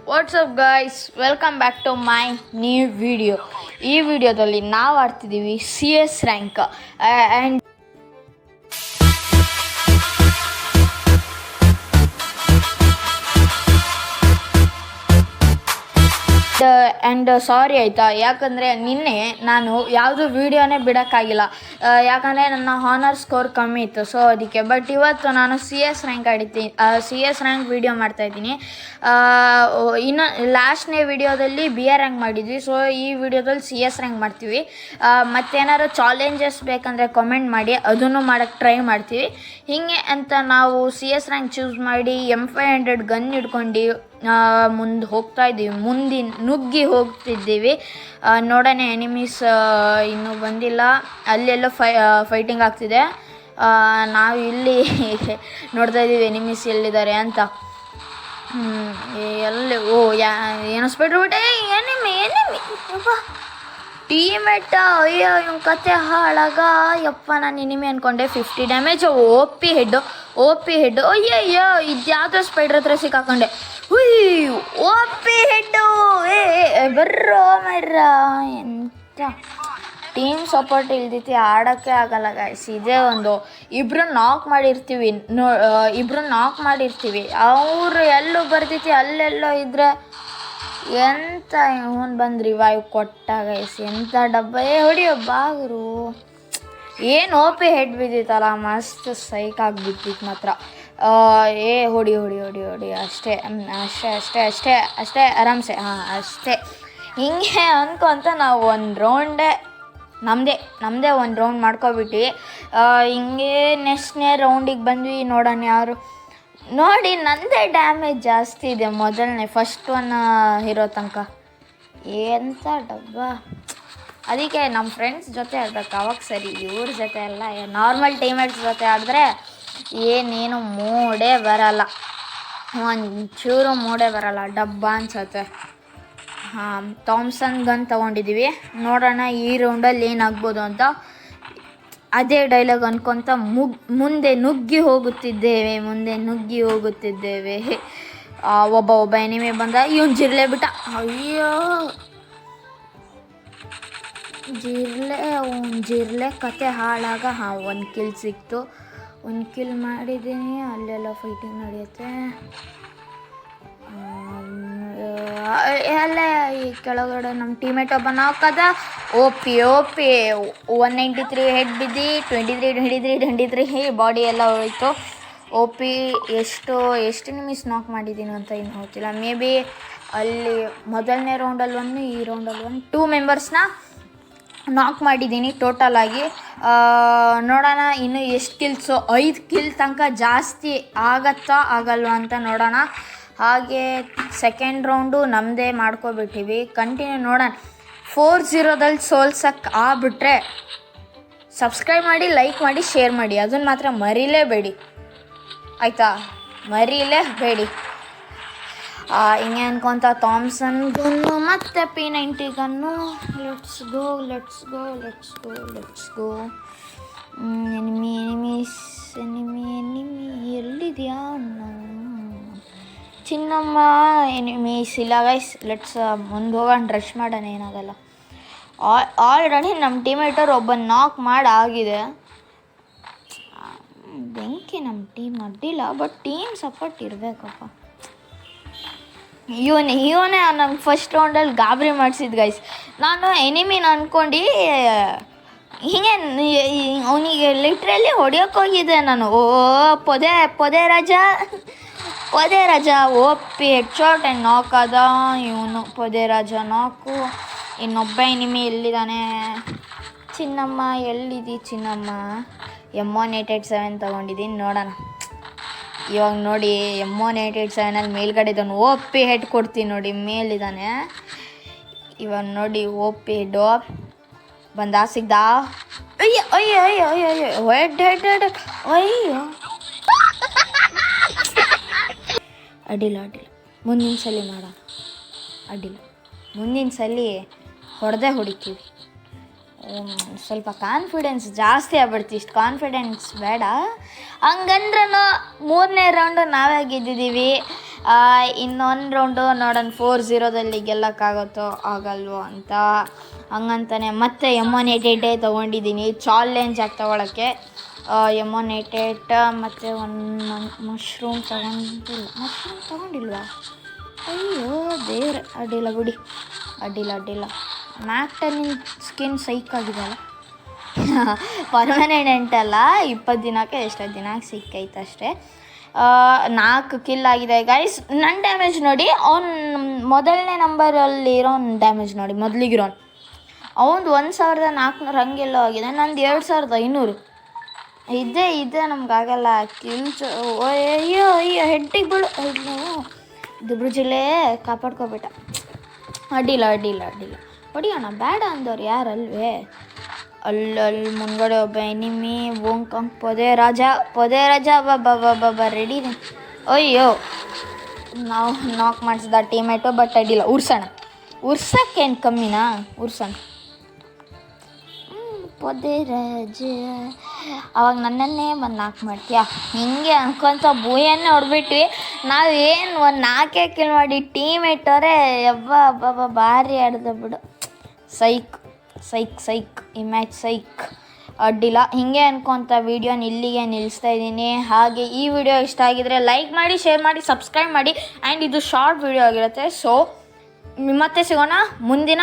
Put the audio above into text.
WhatsApp guys, welcome back to my new video. ಈ ವಿಡಿಯೋದಲ್ಲಿ ನಾವು ಆಡ್ತಿದ್ದೀವಿ CS ರ್ಯಾಂಕ್ ಆ್ಯಂಡ್ ಸಾರಿ ಆಯಿತಾ, ಯಾಕಂದರೆ ನಿನ್ನೆ ನಾನು ಯಾವುದೂ ವೀಡಿಯೋನೇ ಬಿಡೋಕ್ಕಾಗಿಲ್ಲ, ಯಾಕಂದರೆ ನನ್ನ ಹಾನರ್ ಸ್ಕೋರ್ ಕಮ್ಮಿ ಇತ್ತು. ಸೊ ಅದಕ್ಕೆ ಬಟ್ ಇವತ್ತು ನಾನು CS ರ್ಯಾಂಕ್ ಆಡಿದ್ದೀನಿ, CS ರ್ಯಾಂಕ್ ವೀಡಿಯೋ ಮಾಡ್ತಾಯಿದ್ದೀನಿ. ಇನ್ನು ಲಾಸ್ಟ್ನೇ ವಿಡಿಯೋದಲ್ಲಿ BR ರ್ಯಾಂಕ್ ಮಾಡಿದ್ವಿ. ಸೊ ಈ ವಿಡಿಯೋದಲ್ಲಿ CS ರ್ಯಾಂಕ್ ಮಾಡ್ತೀವಿ. ಮತ್ತೇನಾದ್ರು ಚಾಲೆಂಜಸ್ ಬೇಕಂದರೆ ಕಮೆಂಟ್ ಮಾಡಿ, ಅದನ್ನು ಮಾಡೋಕ್ಕೆ ಟ್ರೈ ಮಾಡ್ತೀವಿ. ಹೀಗೆ ಅಂತ ನಾವು CS ರ್ಯಾಂಕ್ ಚೂಸ್ ಮಾಡಿ M500 ಗನ್ ಹಿಡ್ಕೊಂಡು ಮುಂದೆ ಹೋಗ್ತಾಯಿದ್ದೀವಿ, ನುಗ್ಗಿ ಹೋಗ್ತಿದ್ದೀವಿ. ನೋಡೋಣ, ಎನಿಮೀಸ್ ಇನ್ನೂ ಬಂದಿಲ್ಲ. ಅಲ್ಲೆಲ್ಲೋ ಫೈಟಿಂಗ್ ಆಗ್ತಿದೆ. ನಾವು ಇಲ್ಲಿ ನೋಡ್ತಾ ಇದ್ದೀವಿ ಎನಿಮೀಸ್ ಎಲ್ಲಿದ್ದಾರೆ ಅಂತ. ಎಲ್ಲಿ ಏನೋ ಸ್ಪೀಡ್ ಬಿಟ್ಟೆ ಎನಿಮಿ ಟೀಮೇಟ. ಅಯ್ಯೋ ಇವ್ನ ಕತೆ ಹಾಳಾಗ. ಯಪ್ಪ, ನಾನು ಎನಿಮಿ ಅಂದ್ಕೊಂಡೆ. 50 ಡ್ಯಾಮೇಜ್. O P head. ಅಯ್ಯಯ್ಯೋ, ಇದ್ಯಾವುದೋ ಸ್ಪೈಡ್ರ್ ಹತ್ರ ಸಿಕ್ಕಾಕೊಂಡೆ. OP head. ಬರ್ರೋ ಮರ್ರ. ಎಂತ ಟೀಮ್ ಸಪೋರ್ಟ್ ಇಲ್ದೈತಿ, ಆಡೋಕ್ಕೆ ಆಗಲ್ಲ ಗಾಯ್ಸ್. ಇದೇ ಒಂದು ಇಬ್ಬರು ನಾಕ್ ಮಾಡಿರ್ತೀವಿ. ಅವರು ಎಲ್ಲೂ ಬರ್ದೈತಿ, ಅಲ್ಲೆಲ್ಲೋ ಇದ್ರೆ ಎಂತ ಇವನು ಬಂದು ರಿವೈವ್ ಕೊಟ್ಟ ಗಾಯ್ಸ್. ಎಂಥ ಡಬ್ಬ. ಹೊಡಿಯೋ ಬಾಗರು. ಏನು OP ಹೆಡ್ ಬಿದ್ದಿತ್ತಲ್ಲ, ಮಸ್ತ್ ಸೈಕ್ ಆಗಿಬಿಟ್ಟಿತ್ತು ಮಾತ್ರ. ಹೊಡಿ ಅಷ್ಟೇ ಆರಾಮ್ಸೆ. ಅಷ್ಟೇ ಹಿಂಗೆ ಅಂದ್ಕೊಂತ ನಾವು ಒಂದು ರೌಂಡೇ ನಮ್ಮದೇ ಒಂದು ರೌಂಡ್ ಮಾಡ್ಕೊಬಿಟ್ವಿ. ಹಿಂಗೆ ನೆಕ್ಸ್ಟ್ನೇ ರೌಂಡಿಗೆ ಬಂದ್ವಿ. ನೋಡೋಣ ಯಾರು. ನೋಡಿ, ನನ್ನದೇ ಡ್ಯಾಮೇಜ್ ಜಾಸ್ತಿ ಇದೆ ಮೊದಲನೇ ಫಸ್ಟ್ ಒನ್ ಇರೋ ತನಕ. ಎಂಥ ಡಬ್ಬ. ಅದಕ್ಕೆ ನಮ್ಮ ಫ್ರೆಂಡ್ಸ್ ಜೊತೆ ಆಡ್ಬೇಕು, ಅವಾಗ ಸರಿ. ಇವ್ರ ಜೊತೆ ಎಲ್ಲ ನಾರ್ಮಲ್ ಟೀಮೇಟ್ಸ್ ಜೊತೆ ಆಡಿದ್ರೆ ಏನೇನು ಮೂಡೇ ಬರಲ್ಲ, ಒಂಚೂರು ಮೂಡೇ ಬರಲ್ಲ, ಡಬ್ಬ ಅನ್ಸತ್ತೆ. ಥಾಮ್ಸನ್ ಗನ್ ತೊಗೊಂಡಿದ್ದೀವಿ. ನೋಡೋಣ ಈ ರೌಂಡಲ್ಲಿ ಏನಾಗ್ಬೋದು ಅಂತ. ಅದೇ ಡೈಲಾಗ್ ಅನ್ಕೊತ ಮುಂದೆ ನುಗ್ಗಿ ಹೋಗುತ್ತಿದ್ದೇವೆ. ಒಬ್ಬ ಎನಿಮಿ ಬಂದ. ಇವನು ಜಿರ್ಲೆ ಬಿಟ್ಟ. ಅಯ್ಯೋ, ಜಿರ್ಲೆ ಕತೆ ಹಾಳಾಗ. ಒಂದು ಕಿಲ್ ಸಿಕ್ತು. ಒಂದು ಕಿಲ್ ಮಾಡಿದ್ದೀನಿ. ಅಲ್ಲೆಲ್ಲ ಫೈಟಿಂಗ್ ನಡೆಯುತ್ತೆ. ಅಲ್ಲೇ ಈ ಕೆಳಗಡೆ ನಮ್ಮ ಟೀಮೇಟ್ ಒಬ್ಬ ನಾಕದ. OP 193 ಹೆಡ್ ಬಿದ್ದು 23 ಬಾಡಿ ಎಲ್ಲ ಹೋಯಿತು. OP ಎಷ್ಟು ನಿಮಿಷ ನಾಕ್ ಮಾಡಿದ್ದೀನಿ ಅಂತ ಏನು ಗೊತ್ತಿಲ್ಲ. ಮೇ ಬಿ ಅಲ್ಲಿ ಮೊದಲನೇ ರೌಂಡಲ್ಲಿ ಒಂದು, ಈ ರೌಂಡಲ್ಲಿ ಒಂದು 2 ಮೆಂಬರ್ಸ್ನ ನಾಕ್ ಮಾಡಿದ್ದೀನಿ ಟೋಟಲ್ ಆಗಿ. ನೋಡೋಣ ಇನ್ನು ಎಷ್ಟು ಕಿಲ್ಸು. 5 ಕಿಲ್ ತನಕ ಜಾಸ್ತಿ ಆಗಲ್ವ ಅಂತ ನೋಡೋಣ. ಹಾಗೆ ಸೆಕೆಂಡ್ ರೌಂಡು ನಮ್ಮದೇ ಮಾಡ್ಕೊಬಿಟ್ಟಿವಿ. ಕಂಟಿನ್ಯೂ ನೋಡೋಣ. 4-0ದಲ್ಲಿ ಸೋಲ್ಸಕ್ಕೆ ಆಗ್ಬಿಟ್ರೆ ಸಬ್ಸ್ಕ್ರೈಬ್ ಮಾಡಿ, ಲೈಕ್ ಮಾಡಿ, ಶೇರ್ ಮಾಡಿ. ಅದನ್ನು ಮಾತ್ರ ಮರೀಲೇಬೇಡಿ ಆಯಿತಾ, ಮರೀಲೇಬೇಡಿ. ಹಿಂಗೆ ಅನ್ಕೊತ ಥಾಮ್ಸನ್ ಗನ್ನು ಮತ್ತು P90 gun. Let's go. Enemy ಎಲ್ಲಿದೆಯಾ ಚಿನ್ನಮ್ಮ? ಎನಿಮೀಸ್ ಇಲ್ಲ ಗೈಸ್. ಲೆಟ್ಸ್ ಮುಂದೆ ಹೋಗೋಣ, ರಶ್ ಮಾಡೋಣ, ಏನಾಗಲ್ಲ. ಆಲ್ರೆಡಿ ನಮ್ಮ ಟೀಮೇಟರ್ ಒಬ್ಬ ನಾಕ್ ಆಗಿದೆ. ಬೆಂಕಿ ನಮ್ಮ ಟೀಮ್ ಅಡ್ಡಿಲ್ಲ, ಬಟ್ ಟೀಮ್ ಸಪೋರ್ಟ್ ಇರಬೇಕಪ್ಪ. ಇವನೇ ನಂಗೆ ಫಸ್ಟ್ ರೌಂಡಲ್ಲಿ ಗಾಬರಿ ಮಾಡಿಸಿದ್ದು ಗೈಸ್. ನಾನು ಎನಿಮಿನ ಅಂದ್ಕೊಂಡು ಹೀಗೆ ಅವನಿಗೆ ಲಿಟ್ರಲಿ ಹೊಡಿಯೋಕೆ ಹೋಗಿದ್ದೆ ನಾನು. ಪೊದೆ ರಾಜ OP ಹೆಡ್ ಶಾಟ್ ಆ್ಯಂಡ್ ನಾಕ್ ಅದ. ಇವನು ಪೊದೆ ರಾಜ ನಾಕು. ಇನ್ನೊಬ್ಬ ಎನಿಮಿ ಎಲ್ಲಿದ್ದಾನೆ? ಚಿನ್ನಮ್ಮ ಎಲ್ಲಿದ್ದೀ ಚಿನ್ನಮ್ಮ? M187 ತೊಗೊಂಡಿದ್ದೀನಿ. ನೋಡೋಣ ಇವಾಗ. ನೋಡಿ M187 ಮೇಲ್ಗಡೆ ಇದ್ದಾನೆ. OP ಹೆಡ್ ಕೊಡ್ತೀನಿ ನೋಡಿ, ಮೇಲಿದ್ದಾನೆ ಇವಾಗ. ನೋಡಿ OP ಹೆಡ್ಡು ಸಿಗ್ದ. ಅಯ್ಯೋ ಹೆಡ್. ಅಯ್ಯೋ, ಅಡ್ಡಿಲ್ಲ. ಮುಂದಿನ ಸಲ ಮಾಡೋಣ. ಅಡ್ಡಿಲ್ಲ, ಮುಂದಿನ ಸಲ ಹೊಡಿತೀವಿ. ಸ್ವಲ್ಪ ಕಾನ್ಫಿಡೆನ್ಸ್ ಜಾಸ್ತಿ ಆಗ್ಬಿಡ್ತು. ಇಷ್ಟು ಕಾನ್ಫಿಡೆನ್ಸ್ ಬೇಡ. ಹಂಗಂದ್ರೂ 3ನೇ ರೌಂಡು ನಾವೇ ಗೆದ್ದಿದ್ದೀವಿ. ಇನ್ನೊಂದು ರೌಂಡು ನೋಡೋಣ 4-0ದಲ್ಲಿ ಗೆಲ್ಲಕ್ಕಾಗುತ್ತೋ ಆಗಲ್ವೋ ಅಂತ. ಹಂಗಂತಾನೆ ಮತ್ತೆ M188 ತೊಗೊಂಡಿದ್ದೀನಿ ಚಾಲೆಂಜ್ ಆಗಿ ತೊಗೊಳಕ್ಕೆ. M188 ಮತ್ತು ಒಂದು ಮಶ್ರೂಮ್ ತೊಗೊಂಡಿಲ್ವಾ? ಅಯ್ಯೋ ದೇವ್ರೆ, ಅಡ್ಡಿಲ್ಲ ಬಿಡಿ, ಅಡ್ಡಿಲ್ಲ. ಮ್ಯಾಕ್ಟನಿನ್ ಸ್ಕಿನ್ ಸೈಕಾಗಿದೆಯಲ್ಲ. ಪರ್ಮನೆಂಟ್ ಅಲ್ಲ, 20 ದಿನಕ್ಕೆ ಎಷ್ಟೋ ದಿನಕ್ಕೆ ಸಿಕ್ಕೈತೆ ಅಷ್ಟೇ. 4 ಕಿಲ್ ಆಗಿದೆ ಗೈಸ್. ನನ್ನ ಡ್ಯಾಮೇಜ್ ನೋಡಿ, ಅವ್ನು ಮೊದಲನೇ ನಂಬರಲ್ಲಿರೋನು ಡ್ಯಾಮೇಜ್ ನೋಡಿ, ಮೊದಲಿಗಿರೋನು ಅವನು 1400 ಹಂಗೆಲ್ಲೋ ಆಗಿದೆ. ನಂದು 2500. ಇದೇ ನಮ್ಗಾಗಲ್ಲ ಕಿಲ್ಚು. ಅಯ್ಯೋ ಹೆಡ್ಡಿಗೆ ಬೀಳು. ದುಬ್ರು ಜಿಲ್ಲೆ ಕಾಪಾಡ್ಕೊಬಿಟ್ಟ. ಅಡ್ಡಿಲ್ಲ ಹೊಡಿಯೋಣ, ಬೇಡ ಅಂದವ್ರು ಯಾರಲ್ವೇ. ಅಲ್ಲಿ ಮುಂದ್ಗಡೆ ಒಬ್ಬ ಎನಿಮಿ ಓಂಕಂಗ್ ಪೊದೆ ರಾಜ ಬಾಬಾ ರೆಡಿ. ಅಯ್ಯೋ ನಾವು ನಾಕ್ ಮಾಡಿಸಿದ ಟೀಮೇಟು, ಬಟ್ ಅಡ್ಡಿಲ್ಲ, ಉರ್ಸಕ್ಕೇನು ಕಮ್ಮಿನಾ, ಉರ್ಸೋಣ. ಪೊದೆ ರಾಜ ಅವಾಗ ನನ್ನನ್ನೇ ಬಂದು ನಾಕ್ ಮಾಡ್ತೀಯಾ ಹಿಂಗೆ ಅನ್ಕೊಂತ ಬೂಯನ್ನೇ ಹೊಡ್ಬಿಟ್ವಿ. ನಾವೇನು ಒಂದು 4 ಕಿಲ್ ಮಾಡಿ ಟೀಮೇಟವರೇ ಯಬ್ಬ ಭಾರಿ ಆಡ್ದ ಬಿಡು. ಸೈಕ್ ಈ ಮ್ಯಾಚ್ ಸೈಕ್. ಅಡ್ಡಿಲ್ಲ, ಹಿಂಗೆ ಅನ್ಕೊಂತ ವೀಡಿಯೋನ ಇಲ್ಲಿಗೆ ನಿಲ್ಲಿಸ್ತಾ ಇದ್ದೀನಿ. ಹಾಗೆ ಈ ವಿಡಿಯೋ ಇಷ್ಟ ಆಗಿದರೆ ಲೈಕ್ ಮಾಡಿ, ಶೇರ್ ಮಾಡಿ, ಸಬ್ಸ್ಕ್ರೈಬ್ ಮಾಡಿ. ಆ್ಯಂಡ್ ಇದು ಶಾರ್ಟ್ ವಿಡಿಯೋ ಆಗಿರುತ್ತೆ. ಸೊ ಮತ್ತೆ ಸಿಗೋಣ ಮುಂದಿನ